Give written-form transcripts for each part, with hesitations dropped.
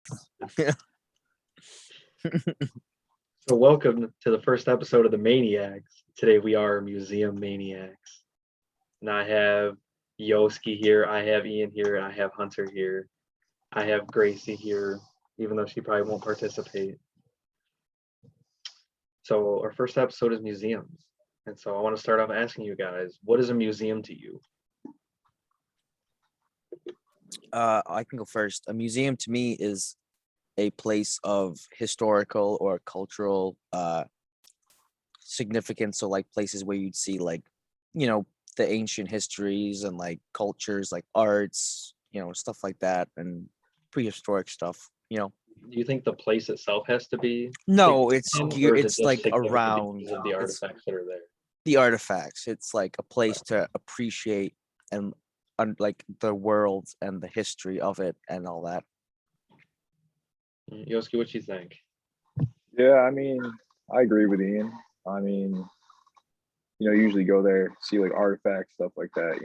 So welcome to the first episode of the Maniacs. Today we are Museum Maniacs. And I have Yoski here, I have Ian here, and I have Hunter here. I have Gracie here, even though she probably won't participate. So our first episode is museums. And so I want to start off asking you guys, what is a museum to you? I can go first. A museum to me is a place of historical or cultural significance. So like places where you'd see like, the ancient histories and like cultures like arts, stuff like that and prehistoric stuff. Do you think the place itself has to be No, it's significant, or is it it's just like significant around because of the it's artifacts that are there? the artifacts. It's like a place to appreciate and like the world and the history of it and all that. Yoski, what you think? Yeah, I mean, I agree with Ian. I mean, usually go there, see like artifacts, stuff like that,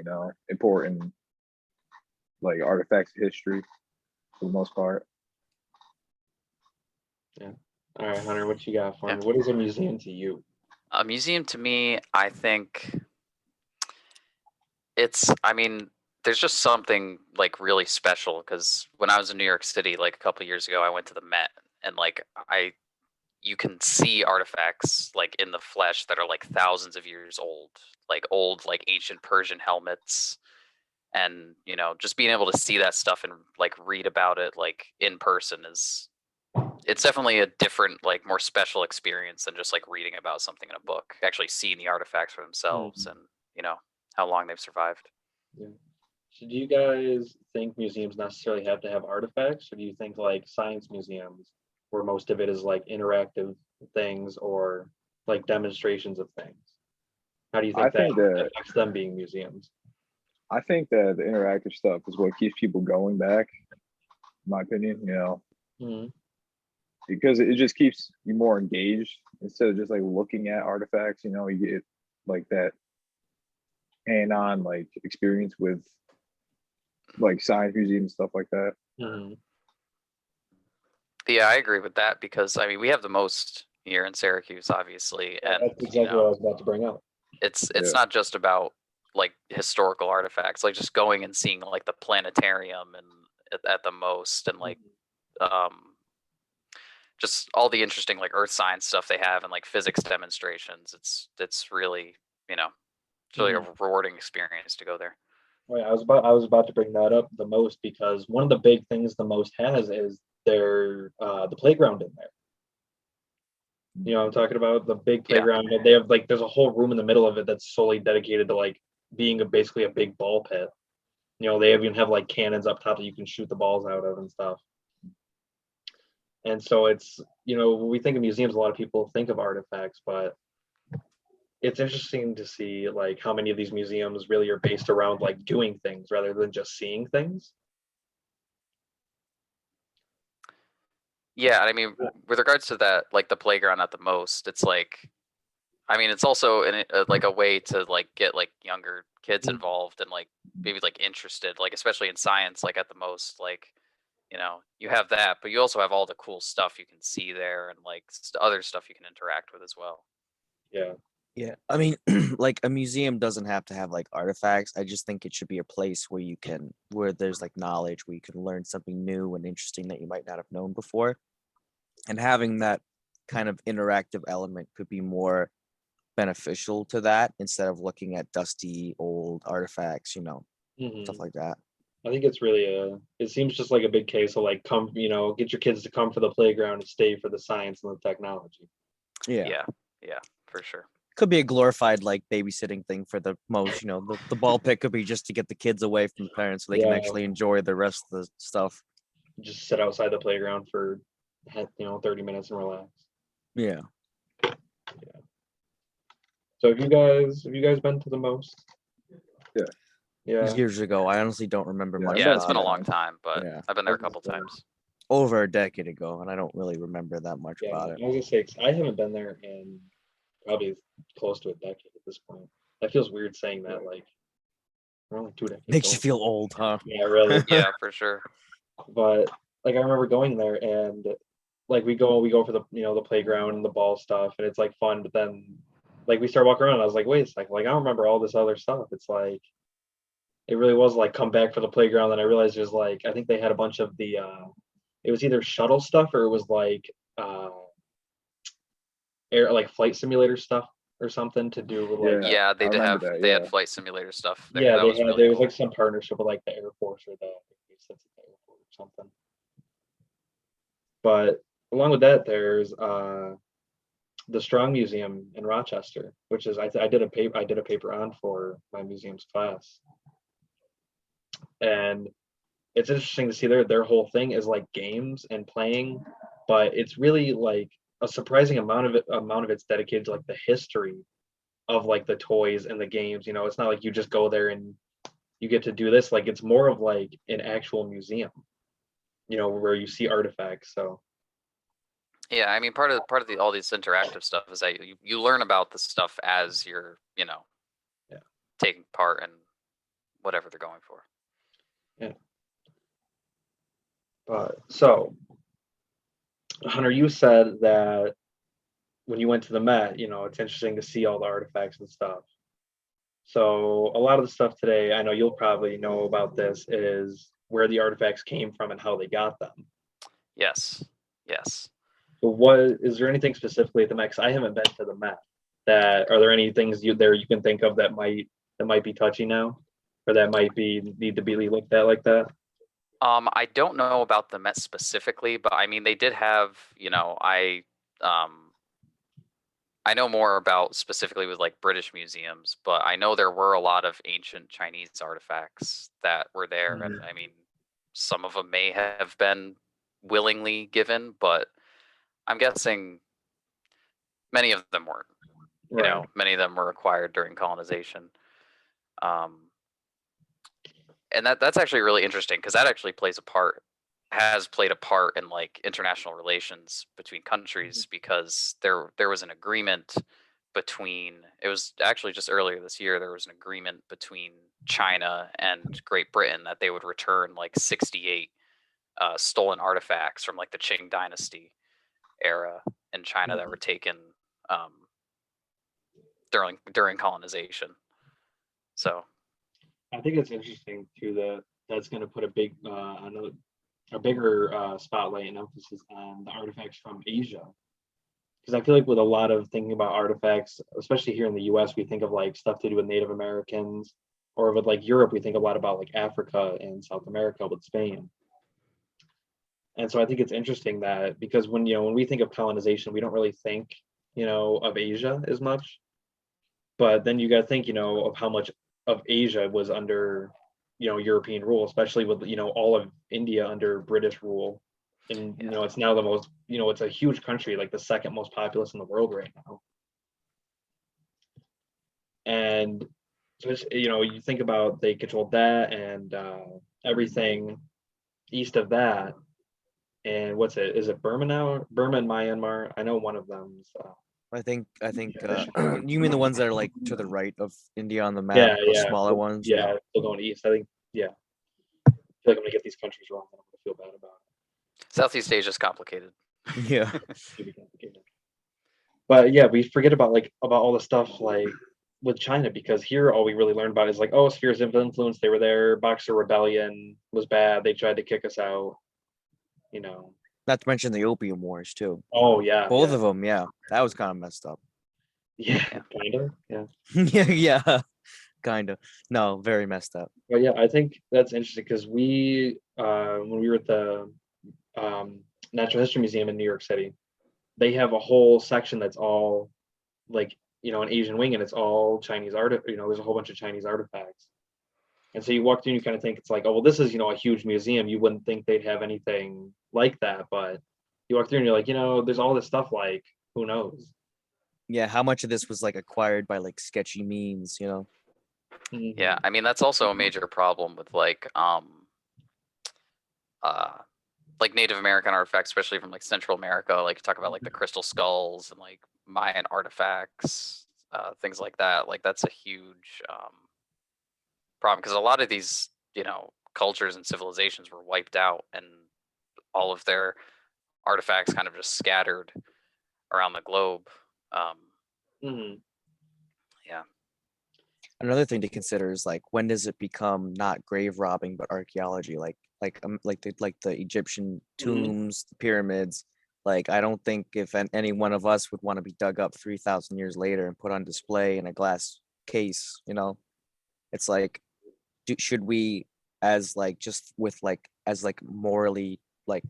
important like artifacts of history for the most part. Yeah. All right, Hunter, what you got for Yeah. me? What is a museum to you? A museum to me, I think there's just something like really special because when I was in New York City, like a couple of years ago, I went to the Met and you can see artifacts like in the flesh that are like thousands of years old, like ancient Persian helmets. And, just being able to see that stuff and like read about it like in person it's definitely a different, like more special experience than just like reading about something in a book, actually seeing the artifacts for themselves and, how long they've survived. Yeah. So do you guys think museums necessarily have to have artifacts, or do you think like science museums, where most of it is like interactive things or like demonstrations of things? How do you think I that think that affects them being museums? I think that the interactive stuff is what keeps people going back, in my opinion, Mhm. because it just keeps you more engaged instead of just like looking at artifacts, you get like that hand-on like experience with like science museums, stuff like that. Mhm. Yeah, I agree with that because we have the most here in Syracuse, obviously, and That's exactly what I was about to bring up. it's Yeah. not just about like historical artifacts, like just going and seeing like the planetarium and at the most, and like just all the interesting like earth science stuff they have and like physics demonstrations. It's really it's really a rewarding experience to go there. Right, I was about to bring that up the most because one of the big things the most has is their the playground in there. You know what I'm talking about? The big Yeah. playground. They have like there's a whole room in the middle of it that's solely dedicated to like being basically a big ball pit. They even have like cannons up top that you can shoot the balls out of and stuff. And so it's, when we think of museums, a lot of people think of artifacts, but it's interesting to see like how many of these museums really are based around like doing things rather than just seeing things. Yeah, with regards to that, like the playground at the most, it's like, it's also like a way to like get like younger kids involved and like maybe like interested, like especially in science, like at the most, like, you have that, but you also have all the cool stuff you can see there and like other stuff you can interact with as well. Yeah. Yeah, like a museum doesn't have to have like artifacts. I just think it should be a place where there's like knowledge, where you can learn something new and interesting that you might not have known before. And having that kind of interactive element could be more beneficial to that instead of looking at dusty old artifacts, stuff like that. I think it's really it seems just like a big case of like come, get your kids to come for the playground and stay for the science and the technology. Yeah. Yeah, for sure. Could be a glorified like babysitting thing for the most, the ball pit could be just to get the kids away from the parents so they can actually enjoy the rest of the stuff. Just sit outside the playground for 30 minutes and relax. Yeah. So have you guys been to the most? Yeah. Yeah. Years ago. I honestly don't remember much. Yeah, it's been a about long it. time, but Yeah. I've been there a couple times. Over a decade ago, and I don't really remember that much Yeah, about I it. was gonna say 'cause I haven't been there in probably close to a decade at this point. That feels weird saying that, like we're only 2 decades Makes you old. feel old, huh? Yeah, really. Yeah, for sure. But like I remember going there and like we go for the the playground and the ball stuff and it's like fun, but then like we start walking around and I was like, wait a second, like I don't remember all this other stuff. It's like it really was like come back for the playground, and I realized there's like I think they had a bunch of the it was either shuttle stuff or it was like air like flight simulator stuff or something to do with like Yeah, They I did remember have that. had Yeah, flight simulator stuff there. yeah That they was had really there was cool. like some partnership with like the Air Force or the Air Force or something. But along with that, there's the Strong Museum in Rochester, which is I did a paper on for my museum's class, and it's interesting to see their whole thing is like games and playing, but it's really like a surprising amount of it's dedicated to like the history of like the toys and the games. It's not like you just go there and you get to do this. Like it's more of like an actual museum, where you see artifacts. So Yeah, I mean, part of all this interactive stuff is that you learn about the stuff as you're yeah, taking part in whatever they're going for. yeah. But so Hunter, you said that when you went to the Met, it's interesting to see all the artifacts and stuff. So a lot of the stuff today, I know you'll probably know about this, is where the artifacts came from and how they got them. Yes. Yes. So what is there anything specifically at the Met? 'Cause I haven't been to the Met. That are there any things you can think of that might be touchy now, or that might need to be looked at like that? I don't know about the Met specifically, but I mean, they did have, I know more about specifically with like British museums, but I know there were a lot of ancient Chinese artifacts that were there, and I mean, some of them may have been willingly given, but I'm guessing many of them weren't. Right. Many of them were acquired during colonization. And that's actually really interesting because that actually has played a part in like international relations between countries, because there was an agreement between, it was actually just earlier this year, there was an agreement between China and Great Britain that they would return like 68 stolen artifacts from like the Qing dynasty era in China that were taken um, during colonization. So I think it's interesting too that that's going to put a bigger spotlight and emphasis on the artifacts from Asia. Because I feel like with a lot of thinking about artifacts, especially here in the U.S., we think of like stuff to do with Native Americans, or with like Europe, we think a lot about like Africa and South America with Spain. And so I think it's interesting that because when we think of colonization, we don't really think of Asia as much. But then you got to think of how much of Asia was under European rule, especially with all of India under British rule. And it's now the most it's a huge country, like the second most populous in the world right now. And so it's, you think about they controlled that and everything east of that. And what's it? Is it Burma now? Burma and Myanmar? I know one of them. I think you mean the ones that are like to the right of India on the map, Yeah, those yeah, smaller ones. yeah. Still going east. I think. Yeah, I feel like I'm gonna get these countries wrong, and I'm gonna feel bad about Southeast Asia is complicated. Yeah. it. It's gonna be complicated. But yeah, we forget about all the stuff like with China, because here all we really learned about is like, oh, spheres of influence. They were there. Boxer Rebellion was bad. They tried to kick us out. Not to mention the Opium Wars too. Oh yeah, Both yeah. of them, yeah. That was kind of messed up. Yeah, kind of. Yeah. yeah, kind of. No, very messed up. But yeah, I think that's interesting because when we were at the Natural History Museum in New York City, they have a whole section that's all like an Asian wing, and it's all Chinese art. There's a whole bunch of Chinese artifacts, and so you walk through and you kind of think it's like, oh well, this is a huge museum. You wouldn't think they'd have anything like that, but you walk through and you're like, there's all this stuff. Like, who knows? Yeah, how much of this was like acquired by like sketchy means, Yeah, I mean, that's also a major problem with like Native American artifacts, especially from like Central America. Like, talk about like the crystal skulls and like Mayan artifacts, things like that. Like, that's a huge problem, because a lot of these cultures and civilizations were wiped out, and all of their artifacts kind of just scattered around the globe. Mhm. Yeah. Another thing to consider is like, when does it become not grave robbing but archaeology? Like the Egyptian tombs, the pyramids. Like, I don't think if any one of us would want to be dug up 3,000 years later and put on display in a glass case. It's like, should we, as like, just with like, as like morally like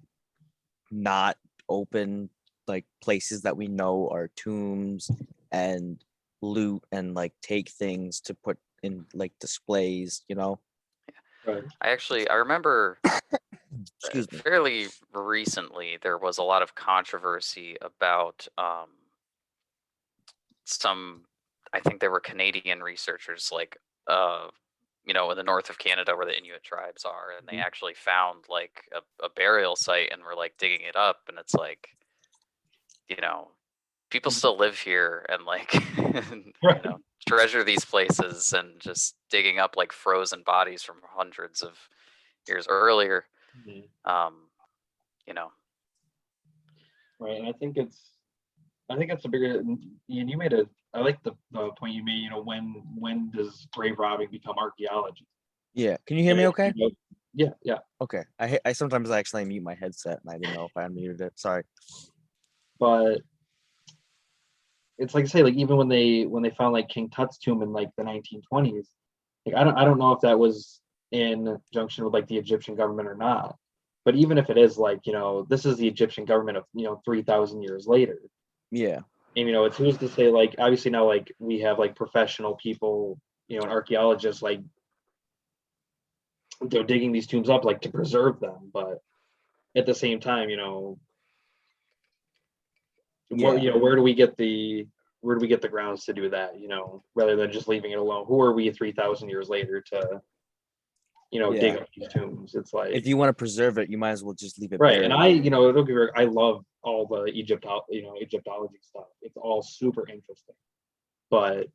not open like places that we know are tombs, and loot and like take things to put in like displays, Right. I remember excuse me. fairly recently there was a lot of controversy about some, I think they were Canadian researchers, like in the north of Canada where the Inuit tribes are, and they Mhm. actually found like a burial site and were like digging it up, and it's like, people Mhm. still live here and like Right. treasure these places, and just digging up like frozen bodies from hundreds of years earlier. Mhm. um you know Right. And I think it's a bigger. Ian, you made I like the point you made. When does grave robbing become archaeology? Yeah, can you hear me okay? Yeah. Yeah. Okay. I sometimes I actually mute my headset and I didn't know if I unmuted it. Sorry. But it's like I say, like even when they found like King Tut's tomb in like the 1920s, like I don't know if that was in junction with like the Egyptian government or not. But even if it is, like, this is the Egyptian government of 3,000 years later. Yeah. And it's who's to say, like, obviously now, like, we have like professional people, and archaeologists, like, they're digging these tombs up like to preserve them, but at the same time, what Yeah. where do we get the grounds to do that, rather than just leaving it alone? Who are we 3,000 years later to dig Yeah. up these tombs? It's like, If you want to preserve it, you might as well just leave it right. And buried. don't get me wrong, I love all the Egyptology stuff. It's all super interesting, but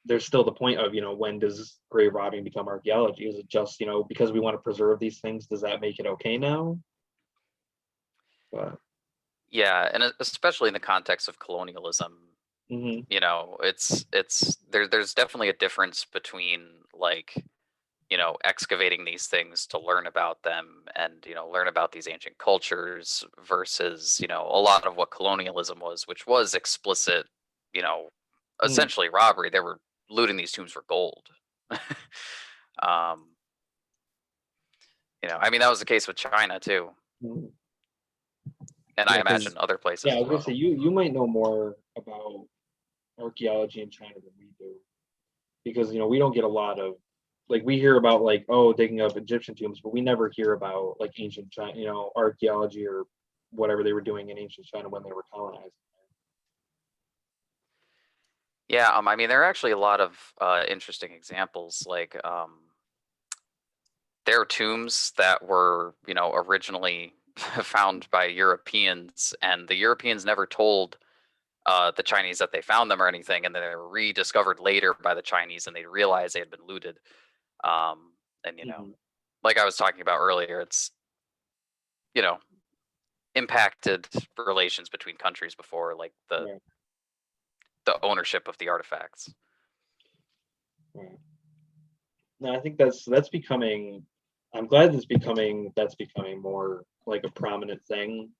there's still the point of, when does grave robbing become archaeology? Is it just, because we want to preserve these things, does that make it okay now? But yeah, and especially in the context of colonialism, mhm. there's definitely a difference between like excavating these things to learn about them, and learn about these ancient cultures, versus a lot of what colonialism was, which was explicit, you know Mm. essentially robbery. They were looting these tombs for gold. um I mean, that was the case with China too, Mm. and I Yeah, because imagine other places Yeah, I as was gonna well. say, you might know more about archaeology in China than we do, because we don't get a lot of, like, we hear about, like, oh, digging up Egyptian tombs, but we never hear about like ancient China, archaeology or whatever they were doing in ancient China when they were colonized. Yeah, I mean, there are actually a lot of interesting examples. Like, there are tombs that were, originally found by Europeans, and the Europeans never told the Chinese that they found them or anything, and then they were rediscovered later by the Chinese, and they realized they had been looted. And Mhm. like I was talking about earlier, it's you know impacted relations between countries before, like Right, the ownership of the artifacts. right. No, I think that's becoming. I'm glad that's becoming more like a prominent thing.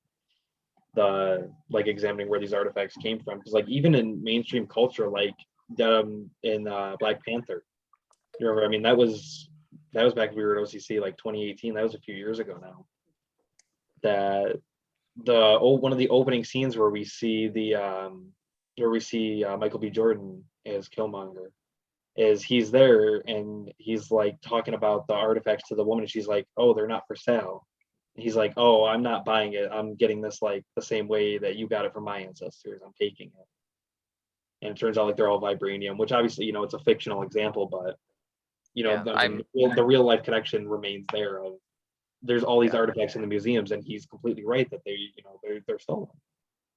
The like examining where these artifacts came from, because like even in mainstream culture, like in Black Panther, you remember? I mean, that was back when we were at OCC, like 2018. That was a few years ago now. That one of the opening scenes where we see Michael B. Jordan as Killmonger, is he's there and he's like talking about the artifacts to the woman, and she's like, "Oh, they're not for sale." And he's like, "Oh, I'm not buying it. I'm getting this like the same way that you got it from my ancestors. I'm taking it." And it turns out like they're all vibranium, which obviously it's a fictional example, but Yeah, I mean, the real life connection remains there. Of there's all these yeah, artifacts in the museums, and he's completely right that they're stolen.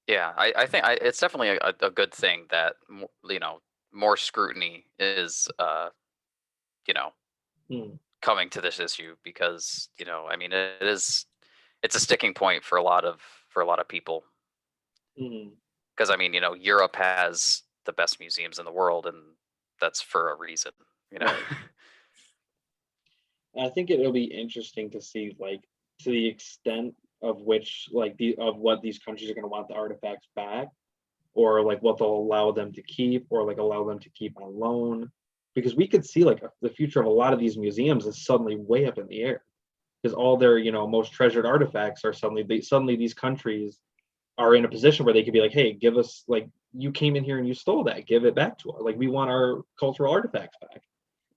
yeah. I think it's definitely a good thing that more scrutiny is you know Hmm. coming to this issue, because I mean, it is it's a sticking point for a lot of people. Mhm. Because I mean, Europe has the best museums in the world, and that's for a reason. Right. And I think it'll be interesting to see, like, to the extent of which, like, of what these countries are going to want the artifacts back, or like what they'll allow them to keep, or like allow them to keep on loan, because we could see like the future of a lot of these museums is suddenly way up in the air, because all their most treasured artifacts are suddenly these countries are in a position where they could be like, hey, give us, like, you came in here and you stole that, give it back to us, like we want our cultural artifacts back.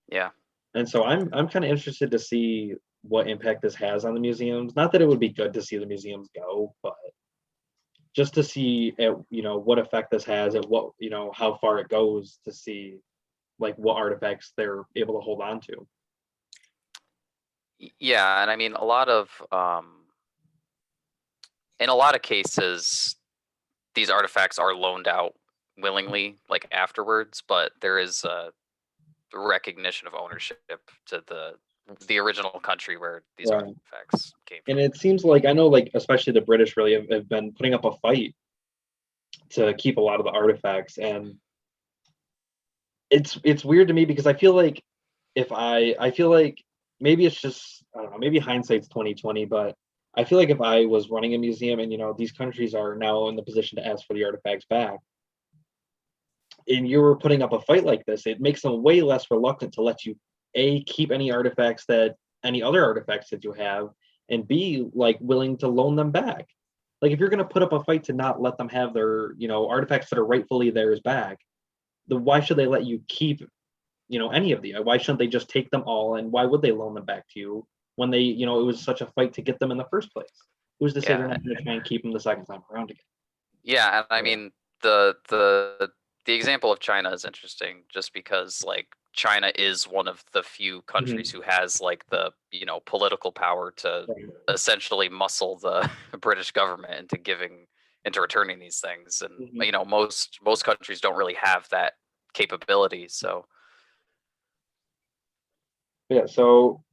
Yeah. And so I'm kind of interested to see what impact this has on the museums. Not that it would be good to see the museums go, but just to see what effect this has, at what how far it goes, to see like what artifacts they're able to hold on to. Yeah, and I mean, in a lot of cases, these artifacts are loaned out willingly, like afterwards, but there is a recognition of ownership to the original country where these Right. artifacts came And from. it seems like, I know, like, especially the British really have been putting up a fight to keep a lot of the artifacts. And it's weird to me, because I feel like, if I feel like, maybe it's just, I don't know, maybe hindsight's 2020, but I feel like if I was running a museum and these countries are now in the position to ask for the artifacts back, and you were putting up a fight like this, it makes them way less reluctant to let you keep any other artifacts that you have, and B, like, willing to loan them back. Like, if you're going to put up a fight to not let them have their artifacts that are rightfully theirs back, why should they let you keep any of the, why shouldn't they just take them all, and why would they loan them back to you when they it was such a fight to get them in the first place? Who's to say they're Yeah. not going to try and keep them the second time around again? Yeah, and I Yeah. mean, the example of China is interesting, just because like China is one of the few countries who has like the political power to Right. essentially muscle the British government into returning these things, and Mhm. most countries don't really have that capability. So Yeah, so,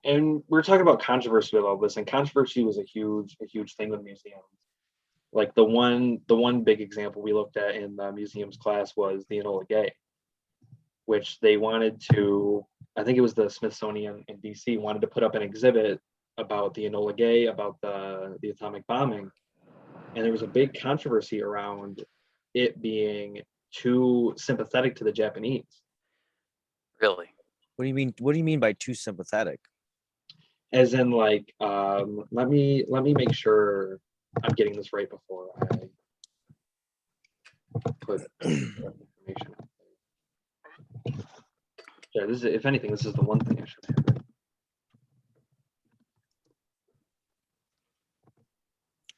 and we're talking about controversy with all this, and controversy was a huge thing with museums. Like, the one big example we looked at in the museums class was the Enola Gay, which they wanted to, I think it was the Smithsonian in DC, wanted to put up an exhibit about the Enola Gay, about the atomic bombing, and there was a big controversy around it being too sympathetic to the Japanese. really, What do you mean? What do you mean by too sympathetic? As in, like, let me make sure I'm getting this right before I put information out there. Yeah, this is, if anything, this is the one thing I should have.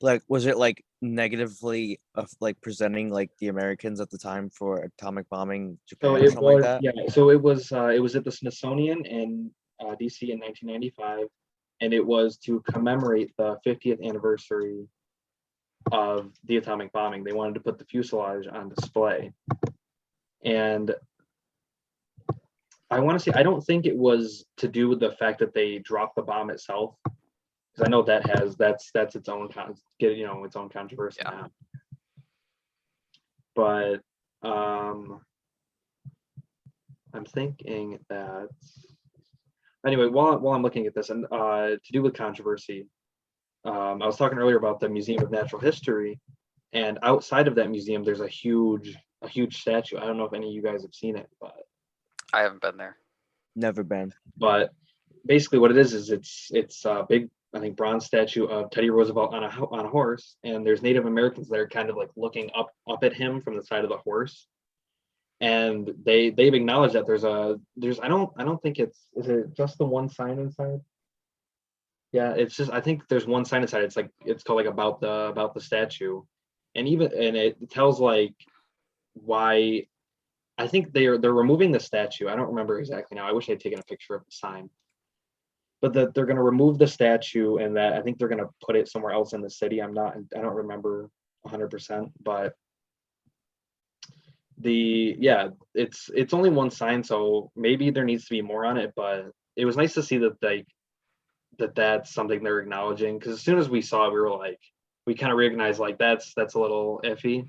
Like, was it like negatively like presenting like the Americans at the time for atomic bombing So Japan or it something like was, that? yeah. So it was at the Smithsonian in DC in 1995, and it was to commemorate the 50th anniversary of the atomic bombing. They wanted to put the fuselage on display, and I want to say, I don't think it was to do with the fact that they dropped the bomb itself, because I know that's its own its own controversy Yeah. now. But I'm thinking that, anyway, while I'm looking at this, and to do with controversy, I was talking earlier about the Museum of Natural History, and outside of that museum, there's a huge statue. I don't know if any of you guys have seen it, I haven't been there. Never been. but basically what it is it's a big, I think, bronze statue of Teddy Roosevelt on a horse, and there's Native Americans that are kind of like looking up at him from the side of the horse, and they've acknowledged that there's I don't think is it just the one sign inside. Yeah, it's just, I think there's one sign inside. It's called, like, about the statue, and it tells, like, why. I think they're removing the statue. I don't remember exactly now. I wish I'd taken a picture of the sign, but that they're going to remove the statue, and that I think they're going to put it somewhere else in the city. I don't remember 100%, but it's only one sign, so maybe there needs to be more on it. But it was nice to see that, like, that's something they're acknowledging. Because as soon as we saw it, we were like, we kind of recognized like that's a little iffy.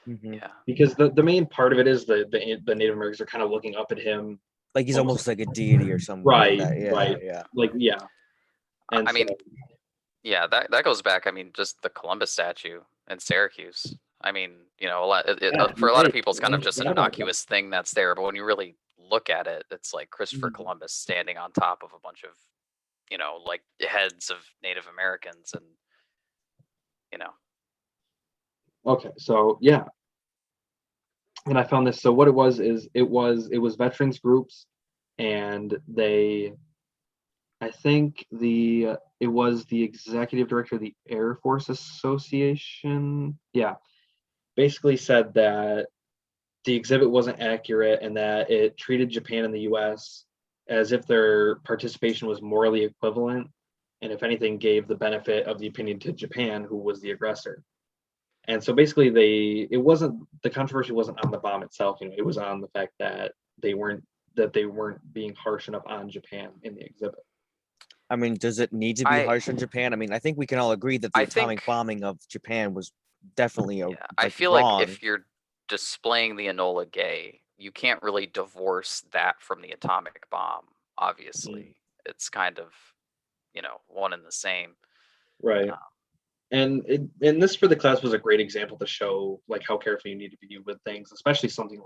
Mhm. Yeah. Because the main part of it is the Native Americans are kind of looking up at him, Like he's almost like a deity or something right? like that. Yeah, right. yeah. Like yeah. And I mean, so, yeah, that goes back. I mean, just the Columbus statue in Syracuse. I mean, you know, for a lot of people, it's kind of just an innocuous thing that's there. But when you really look at it, it's like Christopher Mhm. Columbus standing on top of a bunch of, you know, like heads of Native Americans, and you know, Okay, so yeah, and I found this. So what it was is it was veterans groups, and I think it was the executive director of the Air Force Association. Yeah, basically said that the exhibit wasn't accurate and that it treated Japan and the U.S. as if their participation was morally equivalent, and if anything, gave the benefit of the opinion to Japan, who was the aggressor. And so basically, the controversy wasn't on the bomb itself. It was on the fact that they weren't being harsh enough on Japan in the exhibit. I mean, does it need to be harsh on Japan? I mean, I think we can all agree that the atomic bombing of Japan was definitely I feel wrong. like if you're displaying the Enola Gay, you can't really divorce that from the atomic bomb. Obviously, it's kind of, you know, one and the same. Right. And this for the class was a great example to show like how careful you need to be with things, especially something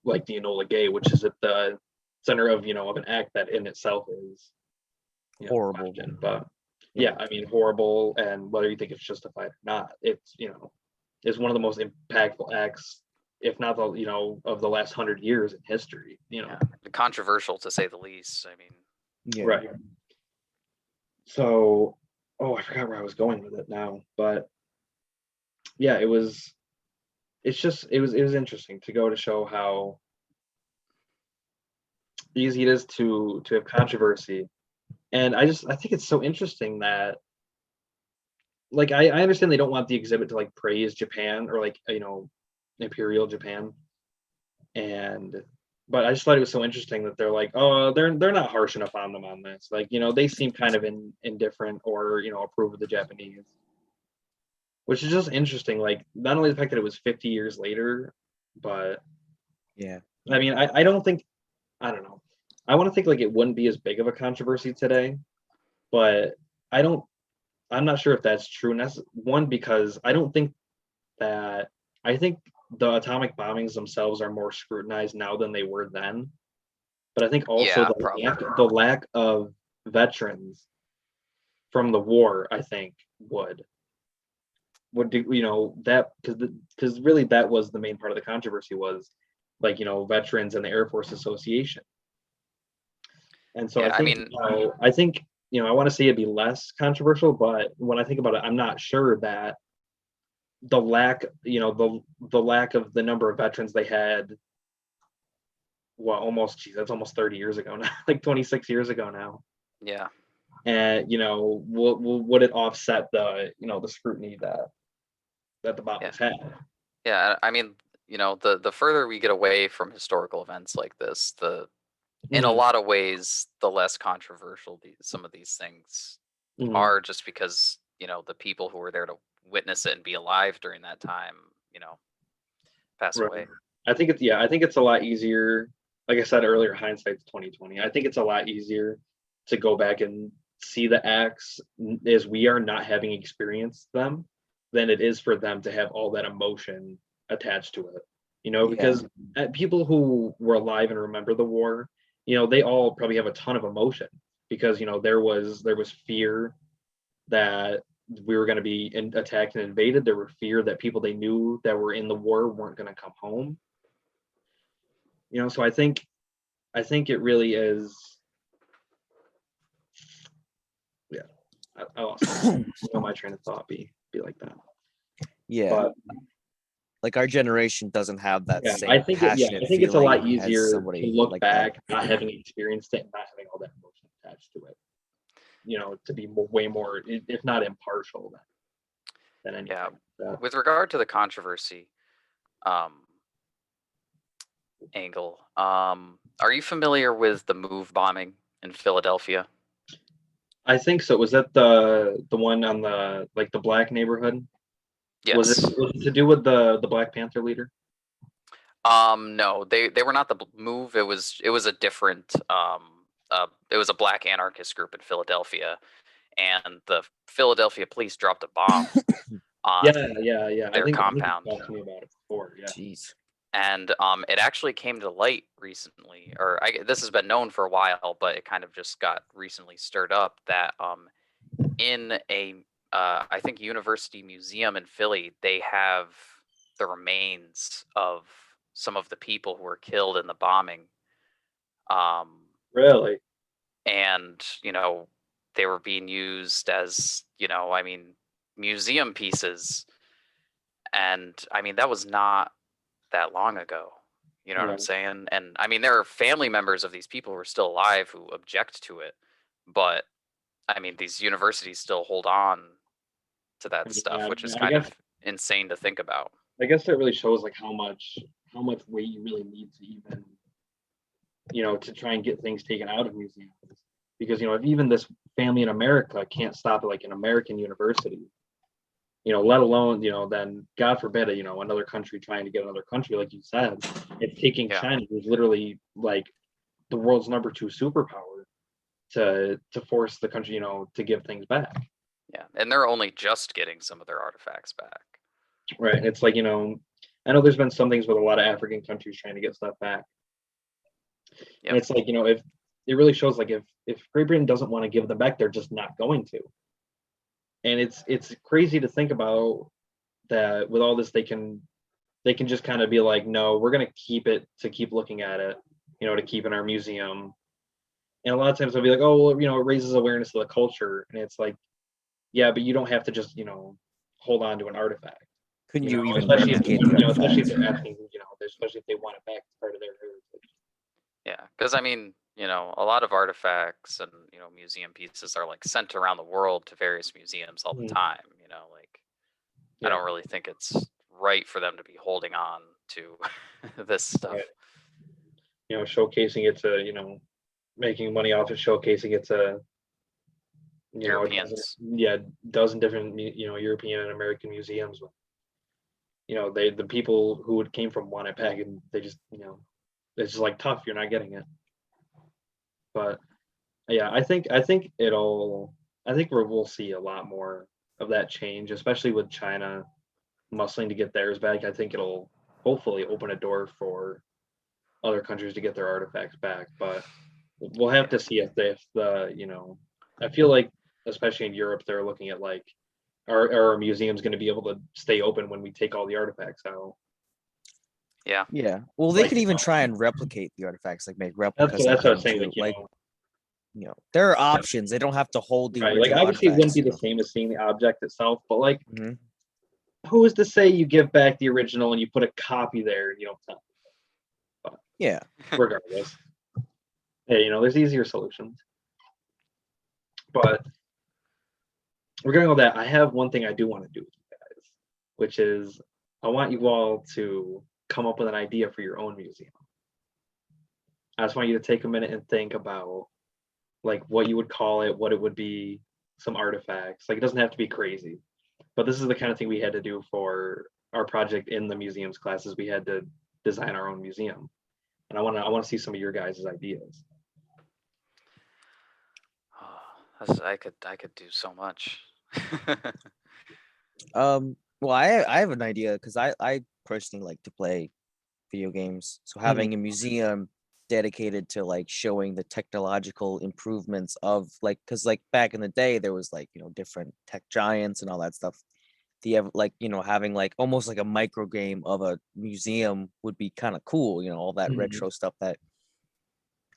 like the Enola Gay, which is at the center of of an act that in itself is horrible. But yeah, I mean horrible, and whether you think it's justified or not, it's is one of the most impactful acts, if not the of the last 100 years in history. Controversial to say the least. I mean, yeah. Right. So, I forgot where I was going with it now, but yeah, it was interesting to go to show how easy it is to have controversy. And I think it's so interesting that like I understand they don't want the exhibit to like praise Japan or like Imperial Japan, but I just thought it was so interesting that they're like, oh, they're not harsh enough on them on this, like they seem kind of indifferent or approve of the Japanese, which is just interesting. Like not only the fact that it was 50 years later, but yeah, I mean I don't think, I don't know, I want to think like it wouldn't be as big of a controversy today, but I'm not sure if that's true. And that's one, because I think the atomic bombings themselves are more scrutinized now than they were then. But I think also the lack of veterans from the war, I think would do, that, because really that was the main part of the controversy, was like veterans and the Air Force Association. And so I think I want to say it'd be less controversial, but when I think about it, I'm not sure that the lack of the number of veterans they had, that's almost 30 years ago now, like 26 years ago now. Yeah. And would it offset the the scrutiny that the bombers had? Yeah, I mean, the further we get away from historical events like this, in a lot of ways, the less controversial some of these things are, just because the people who were there to witness it and be alive during that time, pass away. I think it's a lot easier. Like I said earlier, hindsight's 2020. I think it's a lot easier to go back and see the acts as we are, not having experienced them, than it is for them to have all that emotion attached to it. Because people who were alive and remember the war, they all probably have a ton of emotion, because there was fear that we were going to be attacked and invaded. There were fear that people they knew that were in the war weren't going to come home. So I think it really is. Yeah, I lost my train of thought. Be like that. Yeah, but like our generation doesn't have that same I think passionate I think it's a lot feeling as easier somebody to look like back, that. not having experienced it, and not having all that emotion attached to it. To be way more, if not impartial, than anything. Yeah. With regard to the controversy angle, are you familiar with the move bombing in Philadelphia? I think so. Was that the one on the like the black neighborhood? Was Yes. it to do with the Black Panther leader? No, they were not the move. It was a different it was a black anarchist group in Philadelphia, and the Philadelphia police dropped a bomb on Yeah. their I think you compound. talked to me about it before. Yeah. Jeez. And it actually came to light recently, or this has been known for a while, but it kind of just got recently stirred up that in a I think university museum in Philly, they have the remains of some of the people who were killed in the bombing. Really? And they were being used as I mean, museum pieces, and I mean that was not that long ago. You know what I'm Right. saying? And I mean, there are family members of these people who are still alive who object to it, but I mean, these universities still hold on to that stuff, Yeah, which is I kind guess of insane to think about. I guess that really shows like how much weight you really need to even to try and get things taken out of museums. Because if even this family in America can't stop at like an American university, let alone then God forbid another country trying to get another country, like you said, it's taking Yeah. China, who's literally like the world's #2 superpower, to force the country to give things back. Yeah, and they're only just getting some of their artifacts back. Right. And it's like I know there's been some things with a lot of African countries trying to get stuff back. Yep. And it's like if it really shows like if Great Britain doesn't want to give them back, they're just not going to. And it's crazy to think about that with all this they can just kind of be like, no, we're going to keep it to keep looking at it, to keep in our museum. And a lot of times they'll be like, oh, well, it raises awareness of the culture. And it's like, yeah, but you don't have to just, hold on to an artifact. Couldn't you even especially if, replicate the especially if artifact? they're asking, especially if they want it back as part of their heritage. Yeah, because I mean, a lot of artifacts and museum pieces are like sent around the world to various museums all the Mhm. time. Like I Yeah. don't really think it's right for them to be holding on to this stuff. Right. Showcasing it to, making money off of showcasing it to, Europeans. dozen different, European and American museums. The people who came from want it back, and they just, it's just like tough. You're not getting it. But yeah, I think we'll see a lot more of that change, especially with China muscling to get theirs back. I think it'll hopefully open a door for other countries to get their artifacts back. But we'll have to see if I feel like especially in Europe they're looking at like are our museums going to be able to stay open when we take all the artifacts out? Yeah. Yeah. Well, they Like, could even try and replicate the artifacts, like make That's replicas what of I them was saying. too. Like, There are options. They don't have to hold the right? Like, original obviously, it wouldn't artifacts. be the same as seeing the object itself, but like, Mhm. who is to say you give back the original and you put a copy there and you don't tell? Yeah. Regardless, hey, there's easier solutions. But regarding all that, I have one thing I do want to do with you guys, which is I want you all to come up with an idea for your own museum. I just want you to take a minute and think about like what you would call it, what it would be, some artifacts. Like it doesn't have to be crazy, but this is the kind of thing we had to do for our project in the museums classes. We had to design our own museum, and I want to see some of your guys' ideas. I could do so much. Well, I have an idea because I personally like to play video games. So having a museum dedicated to like showing the technological improvements of like, because like back in the day there was like different tech giants and all that stuff. Like having like almost like a micro game of a museum would be kind of cool. All that retro stuff that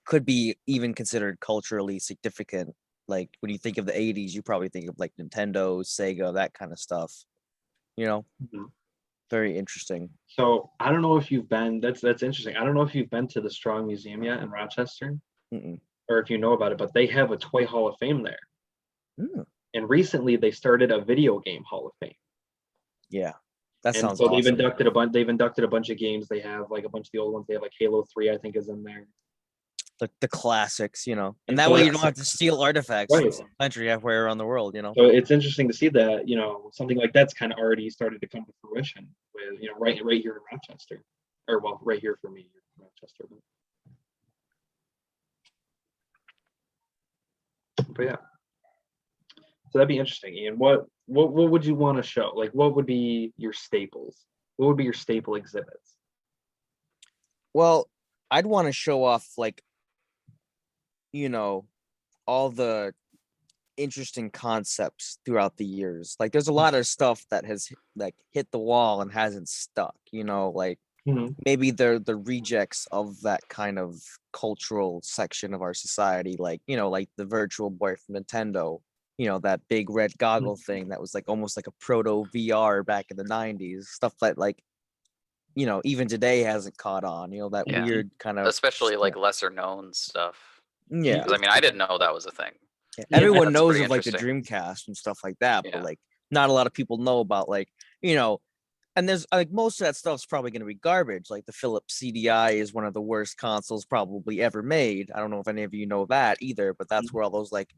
could be even considered culturally significant. Like when you think of the 80s, you probably think of like Nintendo, Sega, that kind of stuff. Very interesting. So I don't know if you've been. That's interesting. I don't know if you've been to the Strong Museum yet in Rochester, or if you know about it. But they have a toy Hall of Fame there, and recently they started a video game Hall of Fame. Yeah, that and sounds so awesome. they've inducted a bunch of games. They have like a bunch of the old ones. They have like Halo 3, I think, is in there. the classics, you know, and Yeah, that way you don't have classic. to steal artifacts Right. from some country halfway around the world, you know. So it's interesting to see that, you know, something like that's kind of already started to come to fruition with, you know, right here in Rochester, or well, right here for me, in Rochester. But yeah, so that'd be interesting. Ian, what would you want to show? Like, what would be your staples? What would be your staple exhibits? Well, I'd want to show off like, you know, all the interesting concepts throughout the years. Like there's a lot of stuff that has like hit the wall and hasn't stuck, you know, like Mhm. maybe they're the rejects of that kind of cultural section of our society, like, you know, like the Virtual Boy from Nintendo, you know, that big red goggle thing that was like almost like a proto VR back in the 90s, stuff that like, you know, even today hasn't caught on, you know, that Yeah. weird kind of Especially like lesser known stuff. yeah. 'Cause I mean, I didn't know that was a thing. Yeah, Yeah, everyone that's knows pretty of like the interesting. Dreamcast and stuff like that, Yeah. but like not a lot of people know about like, you know, and there's like most of that stuff's probably going to be garbage. Like the Philips CDI is one of the worst consoles probably ever made. I don't know if any of you know that either, but that's where all those like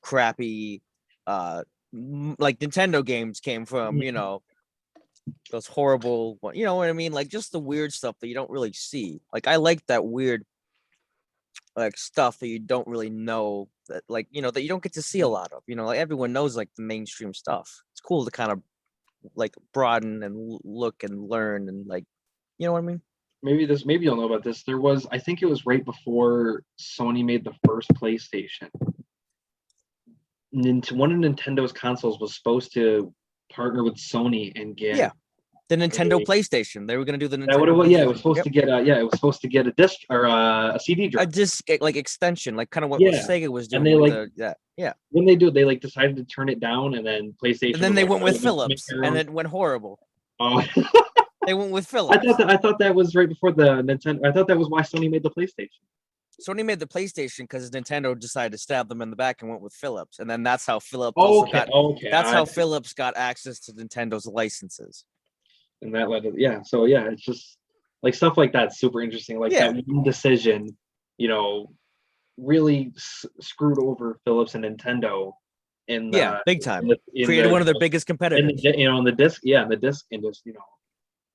crappy like Nintendo games came from, you know, those horrible you know what I mean? Like just the weird stuff that you don't really see. Like I like that weird like stuff that you don't really know that like, you know, that you don't get to see a lot of, you know, like everyone knows like the mainstream stuff. It's cool to kind of like broaden and look and learn and like, you know what I mean? Maybe you'll know about this. There was, I think it was right before Sony made the first PlayStation. One of Nintendo's consoles was supposed to partner with Sony and get Yeah. The Nintendo a- PlayStation. They were gonna do the that what it Nintendo was. Yeah, it was PlayStation. supposed Yep. to get it was supposed to get a disc or a CD A drive. disc like extension, like kind of what Yeah. Sega was And doing they with like the yeah. when they do, they like decided to turn it down, and then PlayStation. And then was they like, went "Oh, with let's make Philips our and own." it went horrible. Oh, They went with Philips. I thought that was right before the Nintendo. I thought that was why Sony made the PlayStation. Sony made the PlayStation because Nintendo decided to stab them in the back and went with Philips, and then that's how Philips also got. Okay. That's how Philips got access to Nintendo's licenses. And that led to So yeah, it's just like stuff like that. Super interesting. Like Yeah. that one decision, you know, really screwed over Philips and Nintendo in Yeah, big time. in Created one of their the- biggest in competitors. the, you know, in the disc industry, you know,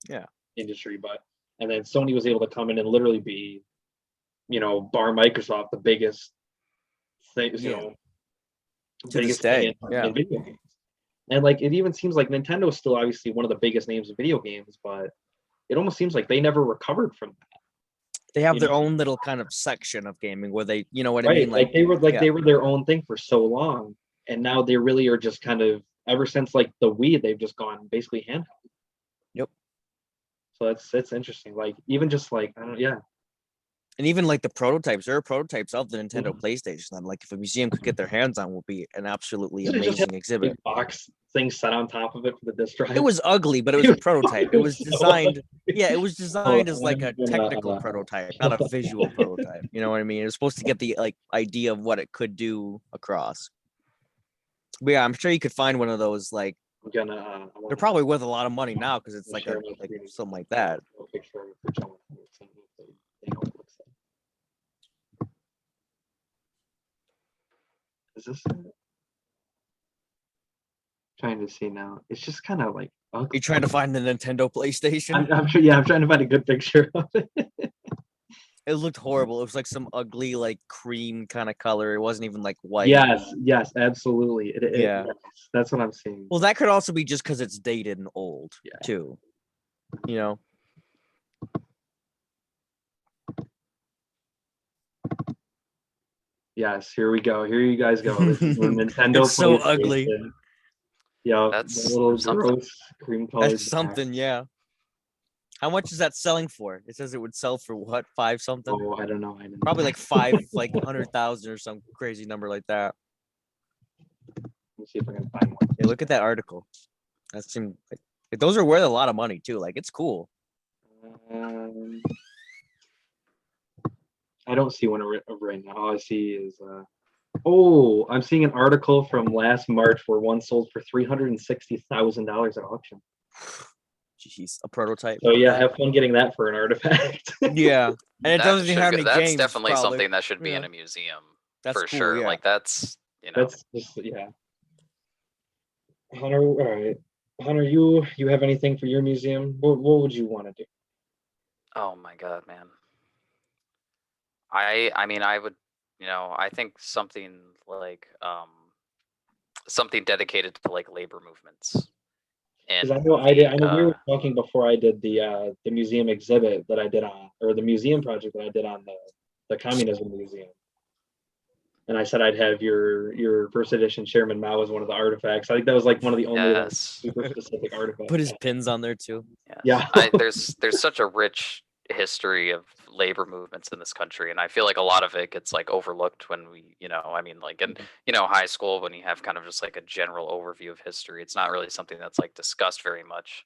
Yeah. industry. But and then Sony was able to come in and literally be, you know, bar Microsoft, the biggest things, you Yeah. know, To this biggest day, thing yeah. in video games. And like it even seems like Nintendo is still obviously one of the biggest names in video games, but it almost seems like they never recovered from that. They have You their know? own little kind of section of gaming where they, you know what I Right. mean? Like they were yeah. they were their own thing for so long. And now they really are just kind of ever since like the Wii, they've just gone basically handheld. Yep. So it's interesting. Like even just like I don't yeah. And even like the prototypes, there are prototypes of the Nintendo PlayStation. I'm like, if a museum could get their hands on, would be an absolutely Doesn't it just have amazing exhibit. big box thing set on top of it for the disc drive. It was ugly, but it was a prototype. It was so designed. ugly. Yeah, it was designed as like a I'm gonna, technical prototype, not a visual prototype. You know what I mean? It was supposed to get the like idea of what it could do across. But yeah, I'm sure you could find one of those. Like I'm gonna. they're probably worth a lot of money now because it's I'll like share a my like screen. something like that. A picture of it for John. They know what it looks like. Is this it? Trying to see now. It's just kind of like ugly. You're trying to find the Nintendo PlayStation. I'm sure. Yeah, I'm trying to find a good picture of it. It looked horrible. It was like some ugly, like cream kind of color. It wasn't even like white. Yes, absolutely. Yeah. Yes, that's what I'm seeing. Well, that could also be just because it's dated and old, Yeah. too. You know? Yes, here we go. Here you guys go. This is the Nintendo. It's so ugly. PlayStation. Yeah, That's the little something. gross cream colored. That's something, yeah. How much is that selling for? It says it would sell for what, 5 something? Oh, I don't know. I didn't Probably know. like 5, like 100,000 or some crazy number like that. Let me see if I can find one. Yeah, look at that article. That seemed like those are worth a lot of money too. Like it's cool. I don't see one right now. All I see is oh, I'm seeing an article from last March where one sold for $360,000 at auction. Jeez, a prototype. So yeah, Okay. have fun getting that for an artifact. Yeah, and it That doesn't even should have go- any that's games. definitely probably. something that should be in Yeah. a museum That's for cool, sure. yeah. Like that's That's just yeah. Hunter, all right. Hunter, you have anything for your museum? What would you want to do? oh my god, man. I mean I would, I think something like something dedicated to like labor movements Because and I know the I know we were talking before I did the museum exhibit that I did on, or the museum project that I did on the communism museum. And I said I'd have your first edition Chairman Mao as one of the artifacts. I think that was like one of the only like, yes. super specific artifacts. Put his pins on there too. Yes. Yeah. There's such a rich history of labor movements in this country, and I feel like a lot of it gets like overlooked when we, I mean, like in high school when you have kind of just like a general overview of history, it's not really something that's like discussed very much.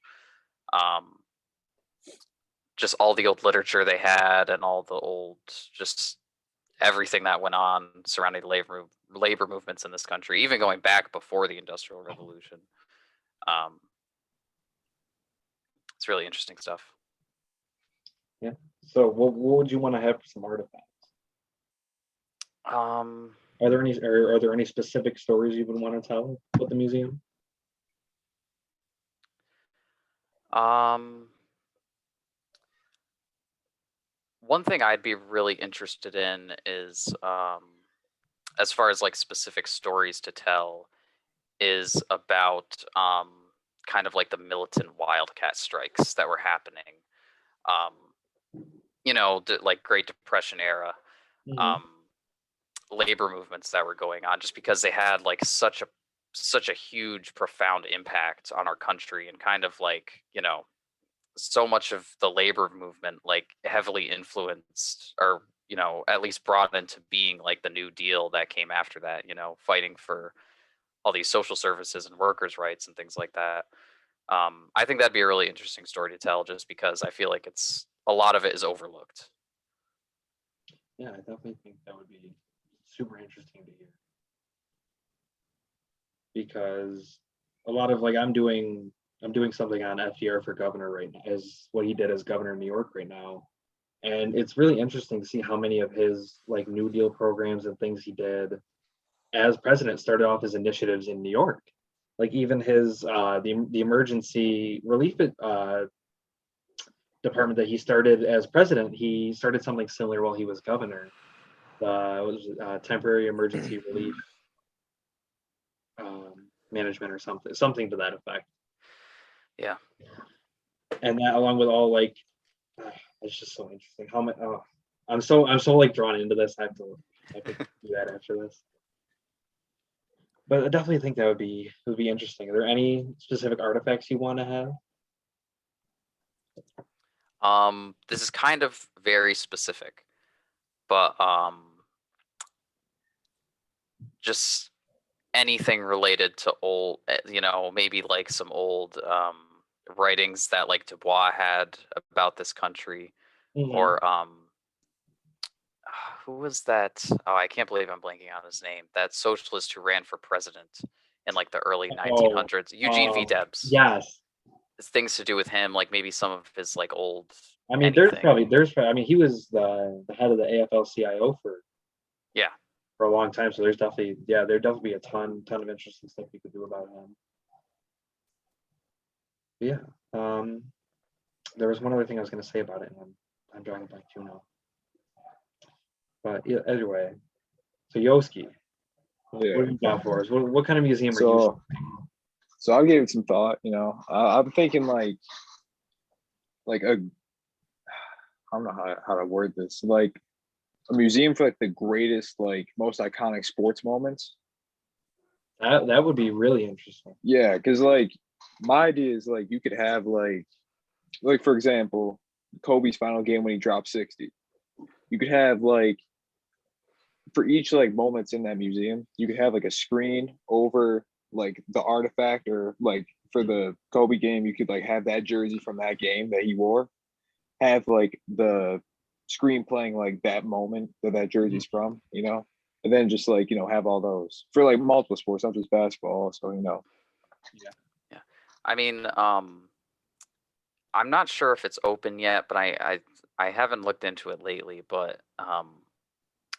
Just all the old literature they had and all the old just everything that went on surrounding labor movements in this country, even going back before the Industrial Revolution. It's really interesting stuff. Yeah. So what would you want to have for some artifacts? Um, Are there any specific stories you would want to tell with the museum? One thing I'd be really interested in is, as far as like specific stories to tell, is about kind of like the militant wildcat strikes that were happening. Like Great Depression era. Mhm. Labor movements that were going on, just because they had like such a huge profound impact on our country, and kind of like so much of the labor movement like heavily influenced, or at least brought into being like the New Deal that came after that, fighting for all these social services and workers' rights and things like that. I think that'd be a really interesting story to tell, just because I feel like it's a lot of it is overlooked. Yeah, I definitely think that would be super interesting to hear. Because a lot of like I'm doing something on FDR for governor right now, as what he did as governor of New York right now. And it's really interesting to see how many of his like New Deal programs and things he did as president started off as initiatives in New York. Like even his the emergency relief department that he started as president, he started something similar while he was governor. Temporary emergency relief management or something to that effect. Yeah. And that along with all like it's just so interesting how much I'm so like drawn into this. I have to do that after this. But I definitely think that would be interesting. Are there any specific artifacts you want to have? This is kind of very specific, but just anything related to old, maybe like some old writings that like Dubois had about this country, Mhm. or who was that? Oh, I can't believe I'm blanking on his name. That socialist who ran for president in like the early 1900s, Eugene V. Debs. Yes. It's things to do with him, like maybe some of his like old. I mean, there's I mean, he was the head of the AFL-CIO for a long time, so there'd definitely be a ton of interesting stuff you could do about him. But yeah, there was one other thing I was going to say about it, and I'm drawing a blank too now. But yeah, anyway, so Yoski, what have you got for us? What kind of museum are you? So I gave it some thought. I'm thinking like I don't know how to word this. Like a museum for like the greatest, like most iconic sports moments. That would be really interesting. Yeah, because like my idea is like you could have like for example, Kobe's final game when he dropped 60. You could have like for each like moments in that museum, you could have like a screen over like the artifact, or like for the Kobe game, you could like have that jersey from that game that he wore, have like the screen playing like that moment that jersey's from, and then just like, have all those for like multiple sports, not just basketball. So, Yeah. I mean, I'm not sure if it's open yet, but I haven't looked into it lately. But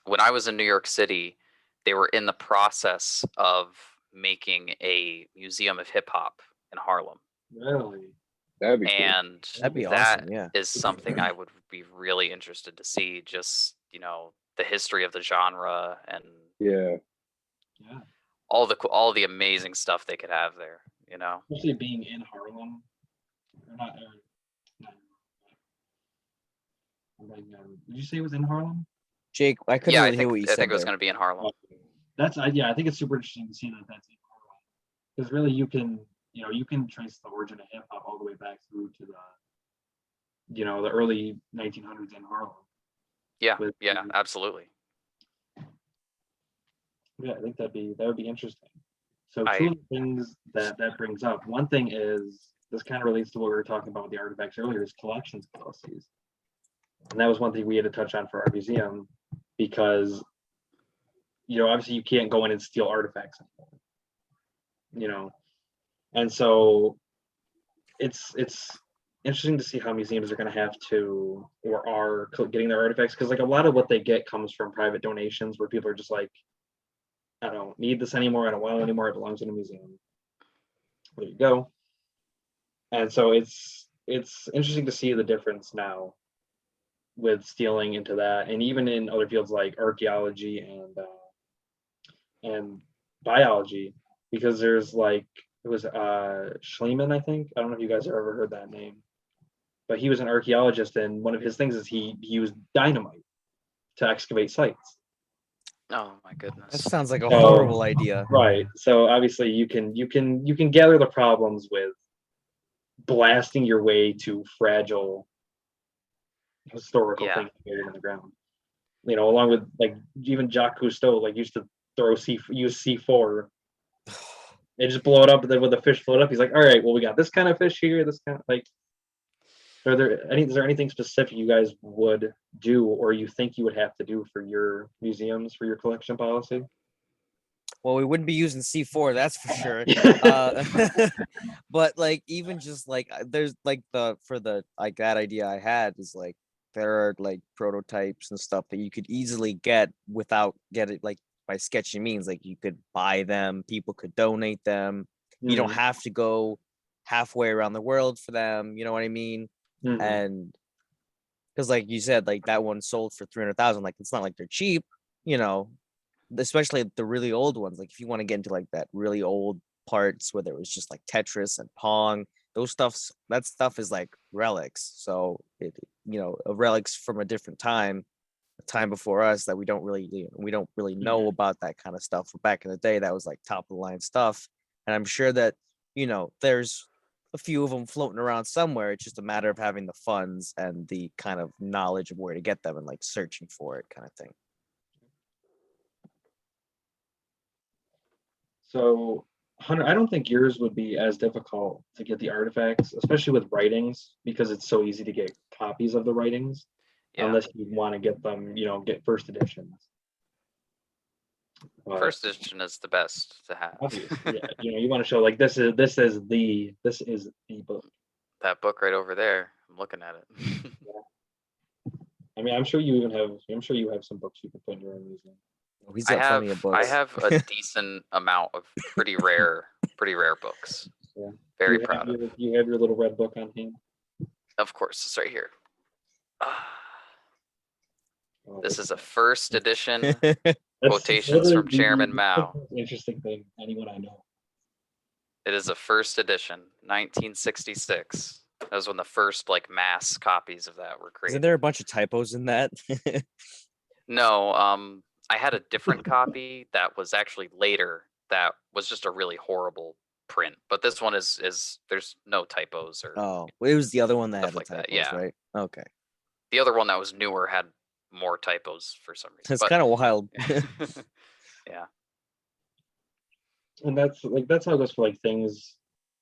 when I was in New York City, they were in the process of making a museum of hip hop in Harlem, Really? That'd be cool. and That'd be that awesome. Yeah. is something I would be really interested to see. Just the history of the genre and Yeah. Yeah. all the amazing stuff they could have there. Especially being in Harlem. Or not, not- did you say it was in Harlem? Jake, I couldn't Yeah, really hear what you I said think it was there. going to be in Harlem. Yeah, I think it's super interesting to see that that's in Harlem. Because really you can trace the origin of hip hop all the way back through to the early 1900s in Harlem. Yeah, With yeah, the- absolutely. Yeah, I think that would be interesting. So I- two of the things that brings up, one thing is, this kind of relates to what we were talking about with the artifacts earlier, is collections policies. And that was one thing we had to touch on for our museum, because obviously you can't go in and steal artifacts anymore. And so it's interesting to see how museums are going to have to, or are getting their artifacts, because like a lot of what they get comes from private donations where people are just like, I don't need this anymore, I don't want it anymore, it belongs in a museum. There you go. And so it's interesting to see the difference now with stealing into that, and even in other fields like archaeology and biology, because there's like, it was Schliemann, I think. I don't know if you guys have ever heard that name, but he was an archaeologist, and one of his things is he used dynamite to excavate sites. Oh my That goodness. sounds like a So- horrible idea. Right. So obviously you can gather the problems with blasting your way to fragile historical Yeah. things buried in the ground. Along with like even Jacques Cousteau used to use C4. They just blow it up, and then when the fish float up, he's like, all right, well, we got this kind of fish here, this kind of is there anything specific you guys would do, or you think you would have to do for your museums, for your collection policy? Well, we wouldn't be using C4, that's for sure. But like even just like there's like that idea I had is like there are like prototypes and stuff that you could easily get without getting like by sketchy means. Like you could buy them, people could donate them. You don't have to go halfway around the world for them. You know what I mean? Mhm. And because like you said, like that one sold for 300,000. Like it's not like they're cheap, especially the really old ones. Like if you want to get into like that really old parts where there was just like Tetris and Pong, that stuff is like relics. So relics from a different time, a time before us that we don't really know about that kind of stuff. But back in the day, that was like top of the line stuff. And I'm sure that there's a few of them floating around somewhere. It's just a matter of having the funds and the kind of knowledge of where to get them and like searching for it kind of thing. So, Hunter, I don't think yours would be as difficult to get the artifacts, especially with writings, because it's so easy to get copies of the writings, Yeah. unless you want to get them, get first editions. But First edition is the best to have. obviously, yeah, you want to show like this is the book. That book right over there. I'm looking at it. I mean, I'm sure you have some books you can put in your own museum. He's got plenty of books. I have a decent amount of pretty rare books. Yeah. Very proud of. You have your little red book on hand. Of course, it's right here. Oh, This is a first edition. that's quotations literally from Chairman Mao. most interesting thing anyone I know. It is a first edition, 1966. That was when the first like mass copies of that were created. Isn't there a bunch of typos in that? No, I had a different copy that was actually later. That was just a really horrible print. But this one is there's no typos or. Oh, it was the other one that had Stuff the like that, typos, yeah. right? Okay, The other one that was newer had more typos for some reason. that's kind of wild. Yeah. And that's how it goes for like things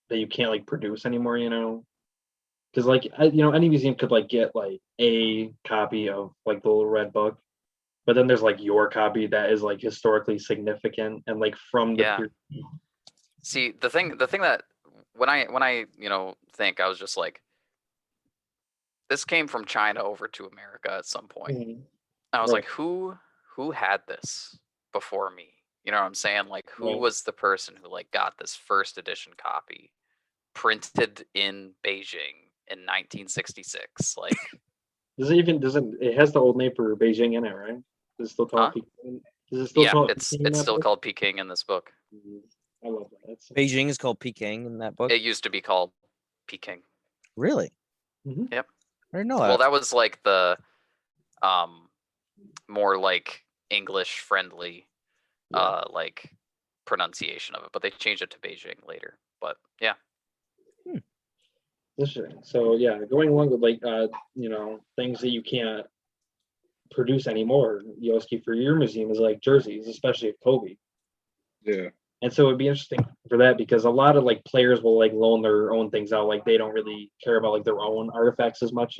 that you can't like produce anymore, because like any museum could like get like a copy of like the little red book, but then there's like your copy that is like historically significant and like from the Yeah. See, the thing that when I think, I was just like, this came from China over to America at some point. Mhm. I was Right. like, who had this before me? You know what I'm saying? Like, who Right. was the person who like got this first edition copy printed in Beijing in 1966? Like, It has the old name for Beijing in it, right? Does it still call huh? it Peking? Does it still Yeah, call it it's Peking in that still book? called Peking in this book. Mhm. I love that. Beijing is called Peking in that book. It used to be called Peking. Really? Mhm. Yep. I didn't know Well, that. that was like the more like English friendly Yeah. like pronunciation of it, but they changed it to Beijing later. But yeah. Interesting. So yeah, going along with like things that you can't produce anymore, Yoski, for your museum is like jerseys, especially of Kobe. Yeah. And so it'd be interesting for that because a lot of like players will like loan their own things out. Like they don't really care about like their own artifacts as much,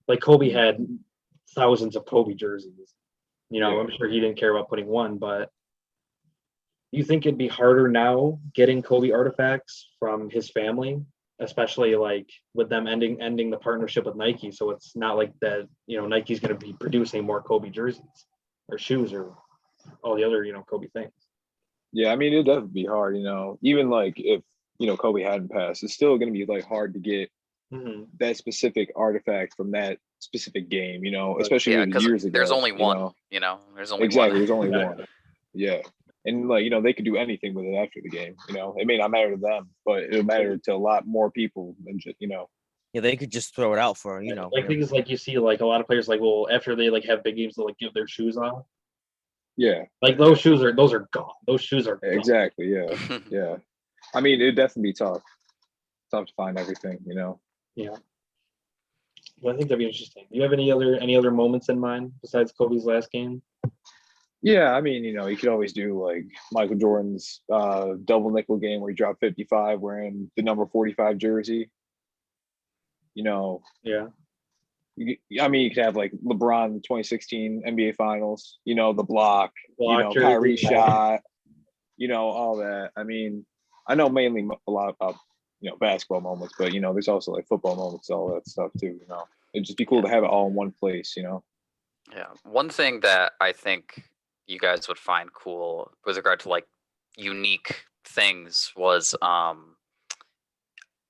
Like Kobe had thousands of Kobe jerseys. Yeah. I'm sure he didn't care about putting one, but you think it'd be harder now getting Kobe artifacts from his family, especially like with them ending the partnership with Nike. So it's not like that, Nike's going to be producing more Kobe jerseys or shoes or all the other, Kobe things. Yeah, I mean, it'd definitely be hard, even like if, Kobe hadn't passed, it's still going to be like hard to get Mm-hmm. that specific artifact from that specific game, especially Yeah, if it was because years ago. there's only one, there's only one. Exactly, there's only Exactly. one. Yeah. And like, they could do anything with it after the game, It may not matter to them, but it'll matter to a lot more people than just, Yeah, they could just throw it out for Like things like you see like a lot of players like well after they like have big games they'll like give their shoes off. Yeah. Like those are gone. Those shoes are gone. Exactly. Yeah. Yeah. I mean, it'd definitely be tough. Tough to find everything, Yeah. Well, I think that'd be interesting. Do you have any other moments in mind besides Kobe's last game? Yeah, I mean, you could always do like Michael Jordan's double nickel game where he dropped 55 wearing the number 45 jersey. Yeah. I mean, you could have like LeBron 2016 NBA Finals, the block, Block Kyrie jersey. shot, all that. I mean, I know mainly a lot about, basketball moments, but, there's also like football moments, all that stuff too, It'd just be cool to have it all in one place, Yeah. One thing that I think you guys would find cool with regard to like unique things was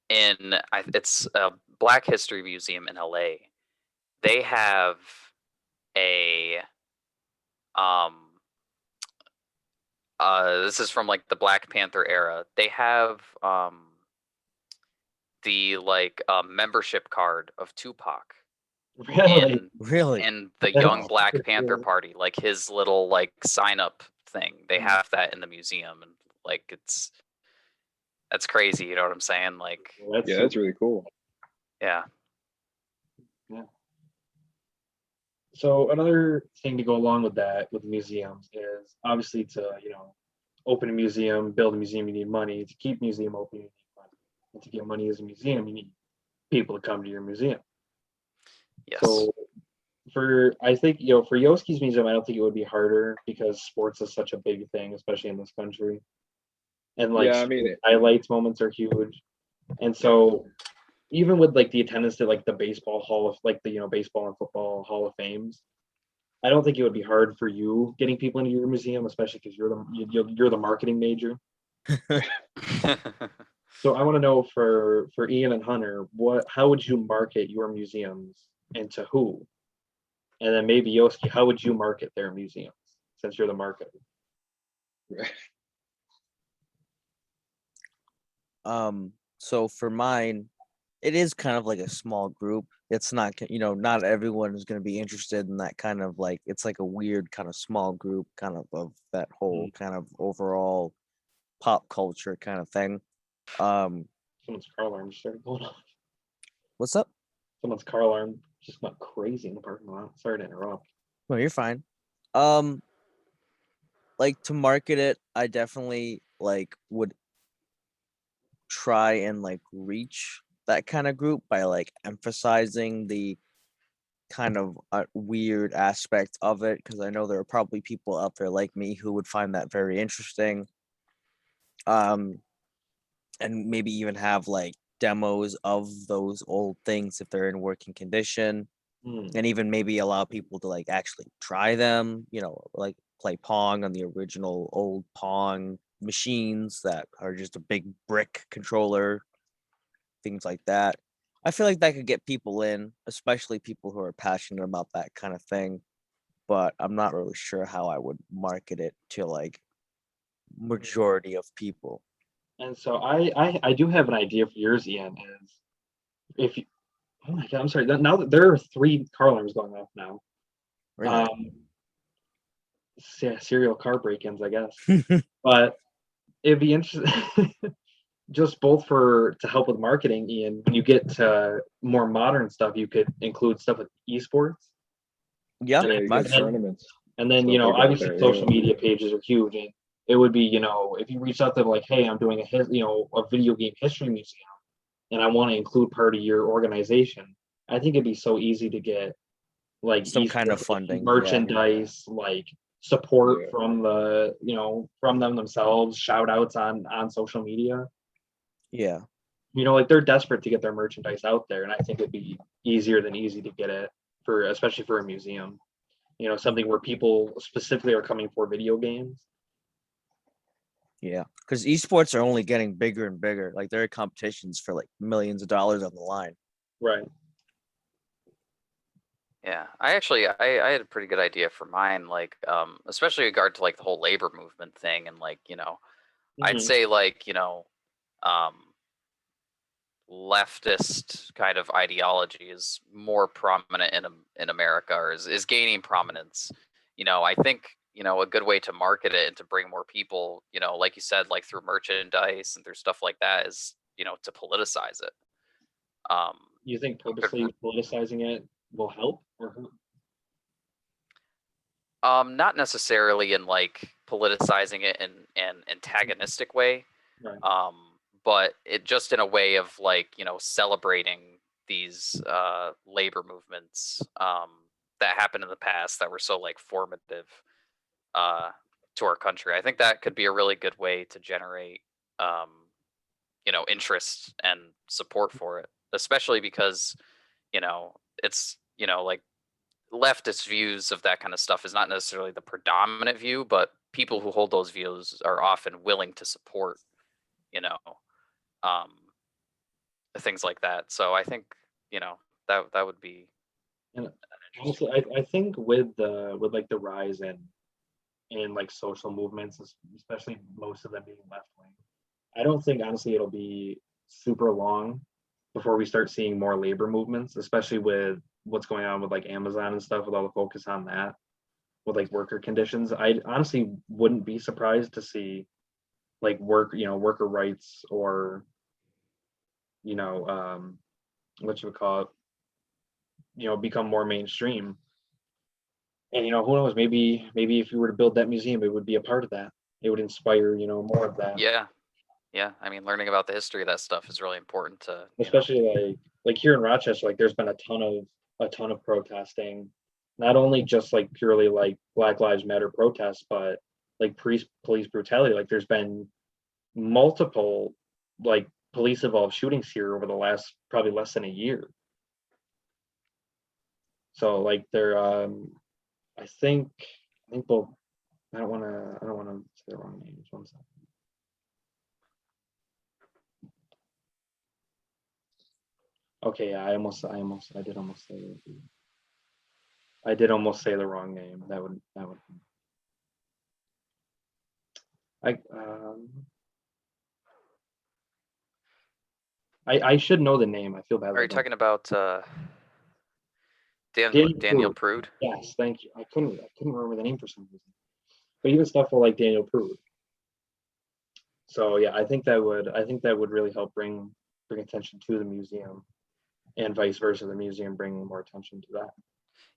it's a Black History Museum in LA. They have a this is from like the Black Panther era. They have the like membership card of Tupac Really? Really? in the That's Young Black super Panther cool. Party, like his little like sign up thing. They Mhm. have that in the museum, and like that's crazy. You know what I'm saying? Like, Well, Yeah, that's really cool. yeah, So another thing to go along with that with museums is obviously to open a museum, build a museum, you need money. To keep museum open, you need money. And to get money as a museum, you need people to come to your museum. yes, So I think for Yoski's museum, I don't think it would be harder because sports is such a big thing, especially in this country. And like Yeah, I mean, highlights moments are huge. And so even with like the attendance to like the baseball hall of like the baseball and football hall of fames, I don't think it would be hard for you getting people into your museum, especially because you're the marketing major. So I want to know for Ian and Hunter, how would you market your museums and to who? And then maybe Yoski, how would you market their museums since you're the marketer? So for mine, it is kind of like a small group. It's not, not everyone is going to be interested in that kind of like, it's like a weird kind of small group kind of that whole kind of overall pop culture kind of thing. Someone's car alarm just started going off. What's up? Someone's car alarm just went crazy in the parking lot. Sorry to interrupt. No, you're fine. Like to market it, I definitely like would try and like reach that kind of group by like emphasizing the kind of weird aspect of it, because I know there are probably people out there like me who would find that very interesting. And maybe even have like demos of those old things if they're in working condition, and even maybe allow people to like actually try them, like play Pong on the original old Pong machines that are just a big brick controller, things like that. I feel like that could get people in, especially people who are passionate about that kind of thing, but I'm not really sure how I would market it to like majority of people. And so I do have an idea for yours, Ian. Is if you, oh my God, I'm sorry. Now that there are 3 car alarms going off now. Really. Yeah, serial car break-ins, I guess. But it'd be interesting, just both to help with marketing, Ian. When you get to more modern stuff, you could include stuff with esports. Yeah, Yeah, you got tournaments. And then, Stuff like that obviously there, social yeah. media pages are huge. And it would be, if you reach out to like, hey, I'm doing a video game history museum and I want to include part of your organization. I think it'd be so easy to get like some kind of esports funding, merchandise, like support Yeah. from from them themselves, shout outs on social media. Yeah. Like they're desperate to get their merchandise out there. And I think it'd be easier than easy to get it especially for a museum. Something where people specifically are coming for video games. Yeah, because esports are only getting bigger and bigger. Like there are competitions for like millions of dollars on the line. Right. Yeah, I had a pretty good idea for mine, like especially in regard to like the whole labor movement thing, and like I'd say like leftist kind of ideology is more prominent in America, or is gaining prominence. I think a good way to market it and to bring more people, like you said, like through merchandise and through stuff like that, is to politicize it. You think purposely politicizing it will help or hurt? Not necessarily in like politicizing it in an antagonistic way, Right. but it just in a way of like celebrating these labor movements that happened in the past that were so like formative to our country. I think that could be a really good way to generate interest and support for it, especially because it's like leftist views of that kind of stuff is not necessarily the predominant view, but people who hold those views are often willing to support um things like that. So I think that would be And an honestly, interesting I think with like the rise in like social movements, especially most of them being left wing, I don't think honestly it'll be super long before we start seeing more labor movements, especially with what's going on with like Amazon and stuff, with all the focus on that, with like worker conditions. I honestly wouldn't be surprised to see like worker rights, or what you would call it, become more mainstream. And who knows, maybe if you were to build that museum, it would be a part of that. It would inspire more of that. Yeah, I mean, learning about the history of that stuff is really important to Especially like here in Rochester, like there's been a ton of protesting, not only just like purely like Black Lives Matter protests, but like police brutality. Like there's been multiple like police involved shootings here over the last probably less than a year. So like they're I think both. I don't want to say the wrong names. One second. Okay, yeah, I did almost say it. I did almost say the wrong name. That would. I should know the name. I feel bad. Are you talking about Daniel Daniel Prude? Prude? Yes, thank you. I couldn't remember the name for some reason. But even stuff for like Daniel Prude. So yeah, I think that would really help bring attention to the museum, and vice versa, the museum bringing more attention to that.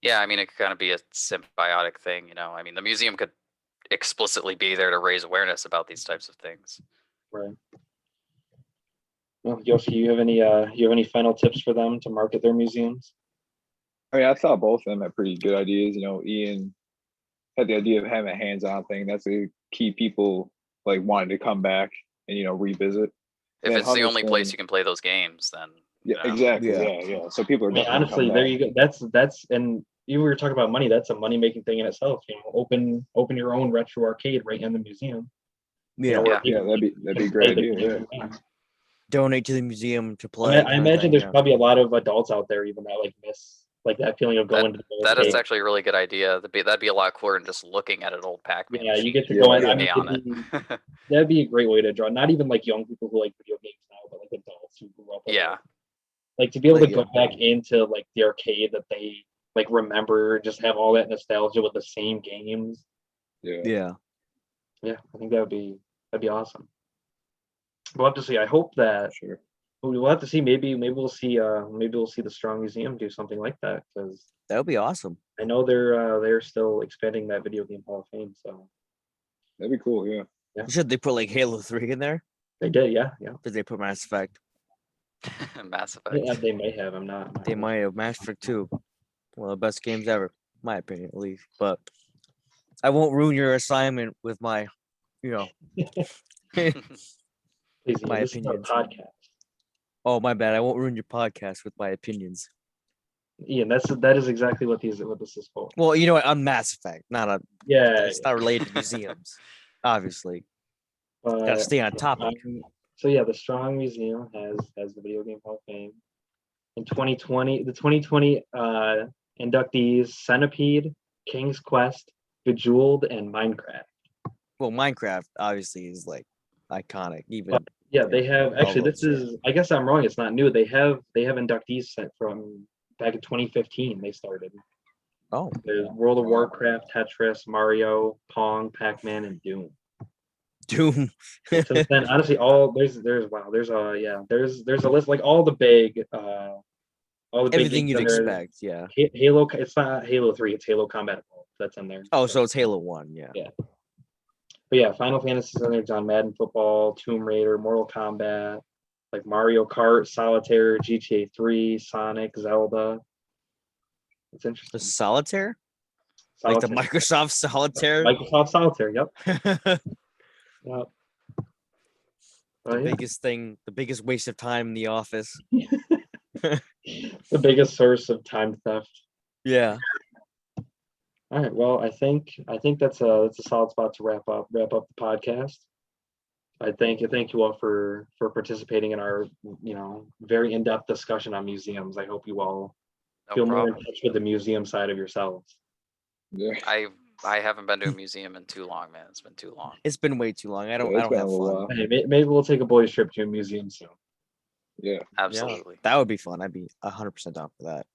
Yeah, I mean, it could kind of be a symbiotic thing, I mean, the museum could explicitly be there to raise awareness about these types of things. Right. Well, Yoshi, you have any final tips for them to market their museums? I mean, I thought both of them had pretty good ideas. Ian had the idea of having a hands-on thing. That's a key people like wanting to come back and revisit. If Man, it's the only place Henderson- you can play those games, then Yeah, know. exactly. Yeah. Yeah. So people are I mean, definitely honestly, coming there out. you go. That's and you were talking about money. That's a money making thing in itself. You know, open your own retro arcade right in the museum. You know, Yeah. where Yeah. people Yeah, that'd be a can great play the idea. Yeah. game. Donate to the museum to I, play. mean, I kind of imagine thing, there's yeah. probably a lot of adults out there even that like miss like that feeling of going to the That is arcade. actually a really good idea. That'd be a lot cooler than just looking at an old Pac-Man. Yeah, you get to Yeah, go in. yeah. I mean, Pay on that'd be a great way to draw. Not even like young people who like video games now, but like adults who grew up with Yeah. it. Like to be able Like, to go back into like the arcade that they like remember, just have all that nostalgia with the same games. Yeah. Yeah. Yeah, I think that'd be awesome. We'll have to see. I hope that Sure. we'll have to see. Maybe we'll see. Maybe we'll see the Strong Museum do something like that because That would be awesome. I know they're still expanding that video game Hall of Fame. So That'd be cool. Yeah. Should they put like Halo 3 in there? they did. Yeah. Did they put Mass Effect? Mass Effect. Yeah, they may have. I'm not. They might have. Mass Effect 2. One of the best games ever, my opinion, at least. But I won't ruin your assignment with my, Please, my this is our opinions. podcast. Oh, my bad. I won't ruin your podcast with my opinions. Ian, that is exactly what this is for. Well, you know what? On Mass Effect, Yeah. it's not related to museums, obviously. Gotta But, stay on topic. so yeah, the Strong Museum has the Video Game Hall of Fame. In 2020, the 2020 inductees: Centipede, King's Quest, Bejeweled, and Minecraft. Well, Minecraft obviously is like iconic. Even Yeah, they have actually. This those, is. I guess I'm wrong. It's not new. They have inductees sent from back in 2015. They started. oh, There's World of Warcraft, Tetris, Mario, Pong, Pac-Man, and Doom. Doom. Since then, honestly, there's a list like all the big Everything games you'd in there. expect. Yeah. Halo. It's not Halo 3. It's Halo Combat Evolved. That's in there. Oh, so it's Halo 1. Yeah. Yeah. But yeah, Final Fantasy's in there. John Madden Football, Tomb Raider, Mortal Kombat, like Mario Kart, Solitaire, GTA 3, Sonic, Zelda. It's The interesting. Solitaire? Like the Solitaire. Microsoft Solitaire? Microsoft Solitaire. Yep. The Yep. Oh, yeah. biggest thing, the biggest waste of time in the office. The biggest source of time theft. Yeah. All right. Well, I think that's a solid spot to wrap up the podcast. I thank you all for participating in our very in-depth discussion on museums. I hope you all No feel more in problem. touch with the museum side of yourselves. Yeah. I haven't been to a museum in too long, man. It's been too long. It's been way too long. I don't it's been a have little fun. while. Hey, maybe we'll take a boys trip to a museum soon. Yeah. Absolutely. That would be fun. I'd be 100% down for that.